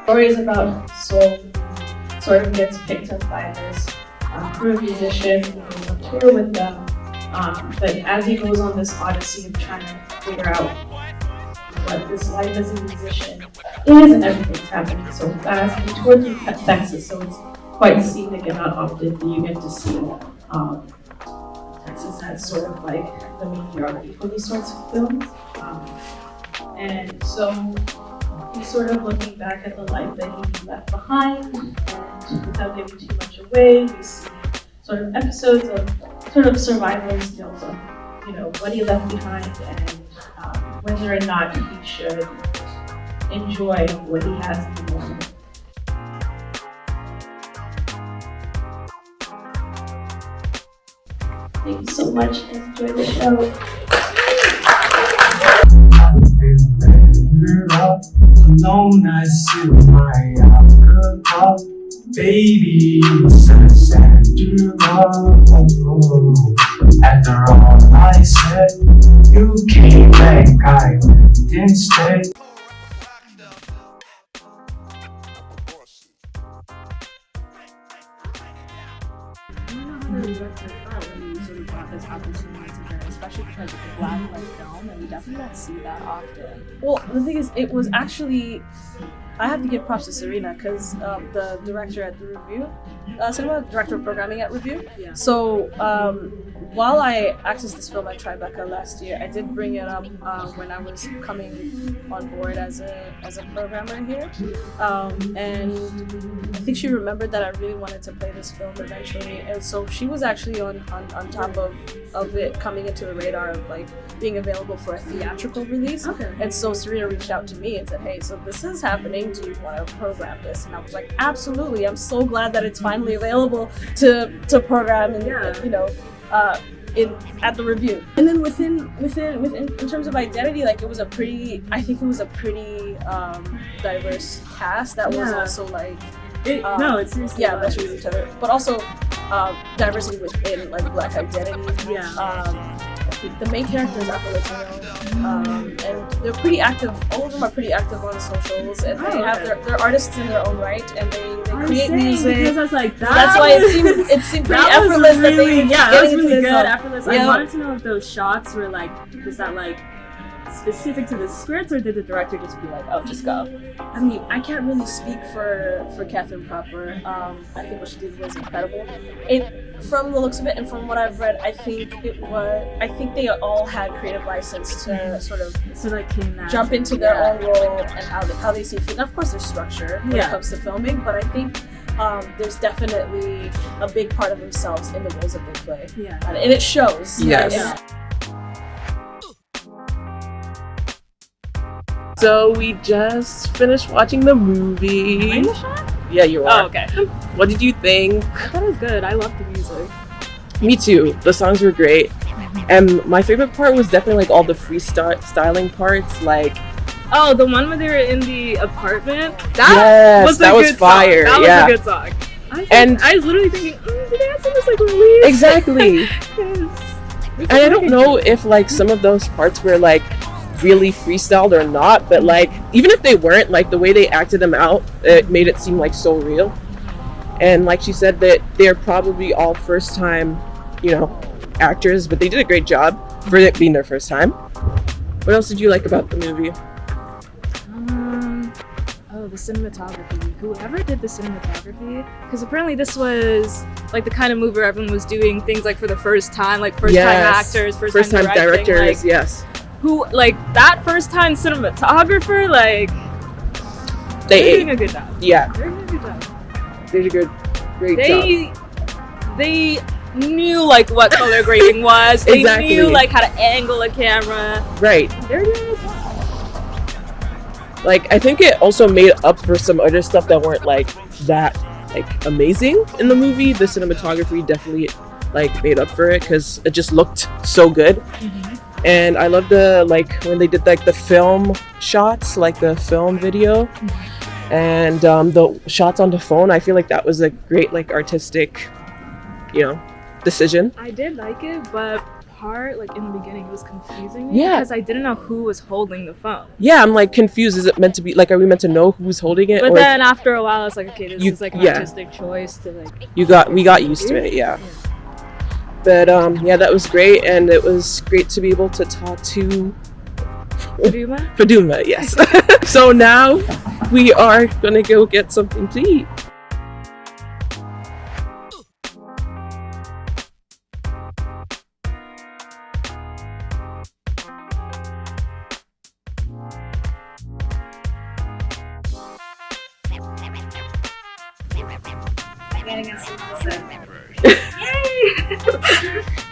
Story is about Soul, sort of gets picked up by this crew musician who goes on tour with them. But as he goes on this odyssey of trying to figure out what this life as a musician is, and everything's happening so fast. The tour through Texas, so it's quite scenic and not often that you get to see Texas has sort of like the meteorology for these sorts of films. And so he's sort of looking back at the life that he left behind, and without giving too much away, we see sort of episodes of sort of survival skills of, what he left behind and whether or not he should enjoy what he has in the moment. Thank you so much. Enjoy the show. Alone, I sit my alcohol. Baby, sunset to love. After all I said, you came back, I went instead. Especially because it's a black and white film, and we definitely don't see that often. Well, the thing is, it was actually, I have to give props to Serena, because the director at the Revue Cinema, director of programming at Revue. Yeah. So while I accessed this film at Tribeca last year, I did bring it up when I was coming on board as a programmer here, and I think she remembered that I really wanted to play this film eventually, and so she was actually on top of it coming into the radar of like being available for a theatrical release. Okay. And so Serena reached out to me and said, hey, so this is happening, do you want to program this? And I was like, absolutely, I'm so glad that it's finally available to program and at the Revue. And then within in terms of identity, like it was a pretty diverse cast that was also like it's seriously that's with each other, but also diversity within like Black identity. I think the main character is Afro-Latino, and they're pretty active. All of them are pretty active on socials, and they have they're artists in their own right, and they create music. Because I was like, that's why it seemed pretty effortless. That was really good. Effortless. Yeah. I wanted to know if those shots were like, was that like specific to the script, or did the director just be like, oh, just go? I mean, I can't really speak for Catherine proper. I think what she did was incredible. From the looks of it and from what I've read, I think they all had creative license to sort of jump into their own role and how they see fit. And of course, there's structure when it comes to filming, but I think there's definitely a big part of themselves in the roles that they play. Yeah, and it shows. Yes. Yeah. So we just finished watching the movie. Are you sure? Yeah, you are. Oh, okay. What did you think? I thought it was good. I loved the music. Me too. The songs were great. And my favorite part was definitely like all the freestyling parts. Like, oh, the one where they were in the apartment? That was fire. That was a good song. I was literally thinking, did they have some just like release? Exactly. And I don't know if like some of those parts were like really freestyled or not, but like even if they weren't, like the way they acted them out, it made it seem like so real. And like she said, that they're probably all first time actors, but they did a great job for it being their first time. What else did you like about the movie? The cinematography. Whoever did the cinematography, because apparently this was like the kind of movie where everyone was doing things like for the first time, like first time actors, first time directors, like, yes. Who like that first time cinematographer, like they're doing a good job. Yeah. They're doing a good job. They did a great job. They knew like what color grading was. They Exactly. knew like how to angle a camera. Right. They're doing a good job. Like I think it also made up for some other stuff that weren't like that like amazing in the movie. The cinematography definitely like made up for it because it just looked so good. Mm-hmm. And I love the like when they did like the film shots, like the film video, and the shots on the phone. I feel like that was a great like artistic, decision. I did like it, but part, like in the beginning, was confusing me Yeah. because I didn't know who was holding the phone. Yeah, I'm like confused. Is it meant to be like, are we meant to know who's holding it? But or then after a while, it's like, okay, this is like an yeah. artistic choice to like. we got used to it, yeah. But yeah, that was great, and it was great to be able to talk to Faduma, yes. So now we are gonna go get something to eat. Getting us some Yay!